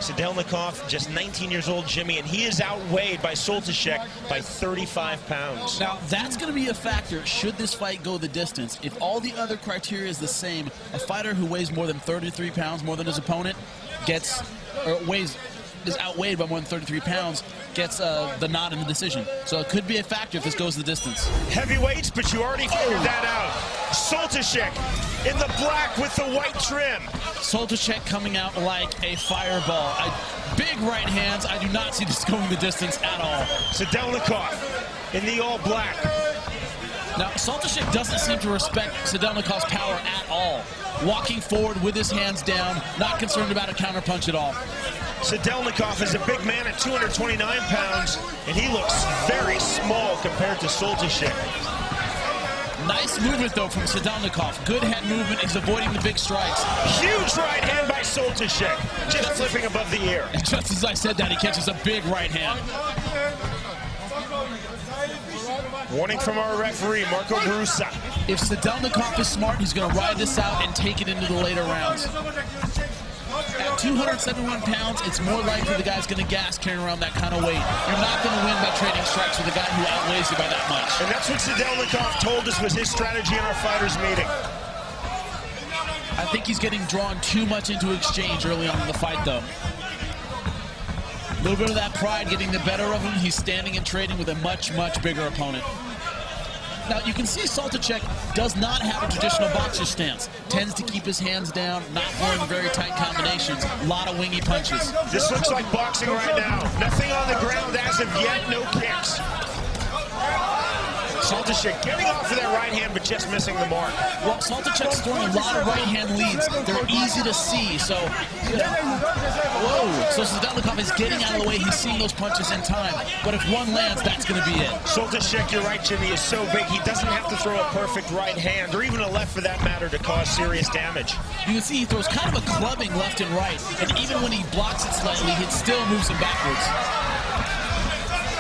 Sadelnikov, just 19 years old, Jimmy, and he is outweighed by Soltysiak by 35 pounds. Now, that's going to be a factor should this fight go the distance. If all the other criteria is the same, a fighter who weighs more than 33 pounds, more than his opponent, is outweighed by more than 33 pounds, gets the nod in the decision. So it could be a factor if this goes the distance. Heavyweights, but you already figured that out. Soltysiak in the black with the white trim. Soltysiak coming out like a fireball. Big right hands. I do not see this going the distance at all. Sadelnikov in the all black. Now, Soltysiak doesn't seem to respect Sadelnikov's power at all. Walking forward with his hands down, not concerned about a counterpunch at all. Sadelnikov is a big man at 229 pounds, and he looks very small compared to Soltysiak. Nice movement, though, from Sadelnikov. Good head movement. He's avoiding the big strikes. Huge right hand by Soltysiak, just flipping above the ear. And just as I said that, he catches a big right hand. Warning from our referee, Marco Brusa. If Sadelnikov is smart, he's going to ride this out and take it into the later rounds. At 271 pounds, it's more likely the guy's going to gas carrying around that kind of weight. You're not going to win by trading strikes with a guy who outweighs you by that much. And that's what Sadelnikov told us was his strategy in our fighters meeting. I think he's getting drawn too much into exchange early on in the fight, though. A little bit of that pride getting the better of him. He's standing and trading with a much, much bigger opponent. Now, you can see Soltysiak does not have a traditional boxer stance. Tends to keep his hands down, not throwing very tight combinations. A lot of wingy punches. This looks like boxing right now. Nothing on the ground as of yet, no kicks. Soltysiak getting off of that right hand, but just missing the mark. Well, Soltysiak's throwing a lot of right hand leads. They're easy to see, so... Whoa! So Sadelnikov is getting out of the way. He's seeing those punches in time. But if one lands, that's going to be it. Soltysiak, you're right, Jimmy, is so big, he doesn't have to throw a perfect right hand, or even a left for that matter, to cause serious damage. You can see he throws kind of a clubbing left and right, and even when he blocks it slightly, it still moves him backwards.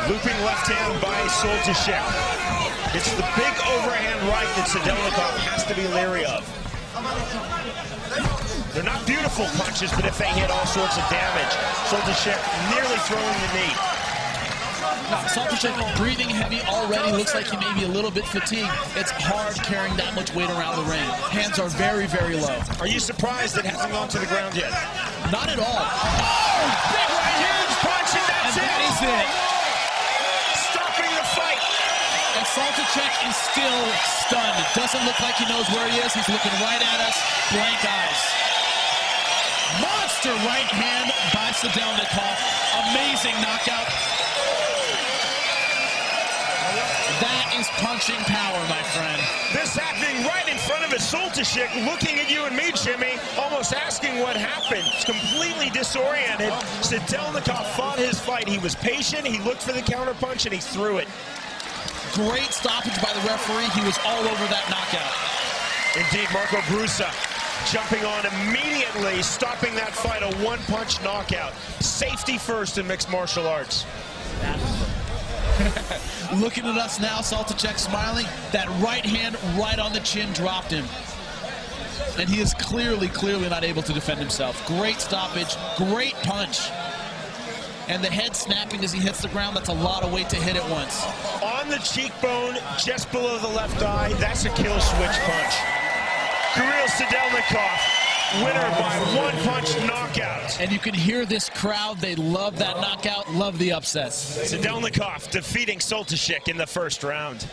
Looping left hand by Soltysiak. It's the big overhand right that Sadelnikov has to be leery of. They're not beautiful punches, but if they hit all sorts of damage, Soltysiak nearly throwing the knee. Now, Soltysiak breathing heavy already, looks like he may be a little bit fatigued. It's hard carrying that much weight around the ring. Hands are very, very low. Are you surprised it hasn't gone to the ground yet? Not at all. Oh, big right hand punch, and that's it. That is it. Stopping the fight. And Soltysiak is still stunned. It doesn't look like he knows where he is. He's looking right at us, blank eyes. Monster right hand by Sadelnikov. Amazing knockout. That is punching power, my friend. This happening right in front of us. Soltysiak looking at you and me, Jimmy, almost asking what happened. Completely disoriented. Sadelnikov fought his fight. He was patient, he looked for the counterpunch, and he threw it. Great stoppage by the referee. He was all over that knockout. Indeed, Marco Brusa jumping on immediately, stopping that fight, a one-punch knockout. Safety first in mixed martial arts. Looking at us now, Soltysiak smiling. That right hand right on the chin dropped him. And he is clearly not able to defend himself. Great stoppage, great punch. And the head snapping as he hits the ground, that's a lot of weight to hit at once. On the cheekbone, just below the left eye, that's a kill switch punch. Kirill Sadelnikov, winner by one-punch knockout. And you can hear this crowd. They love that knockout, love the upset. Sadelnikov defeating Soltysiak in the first round.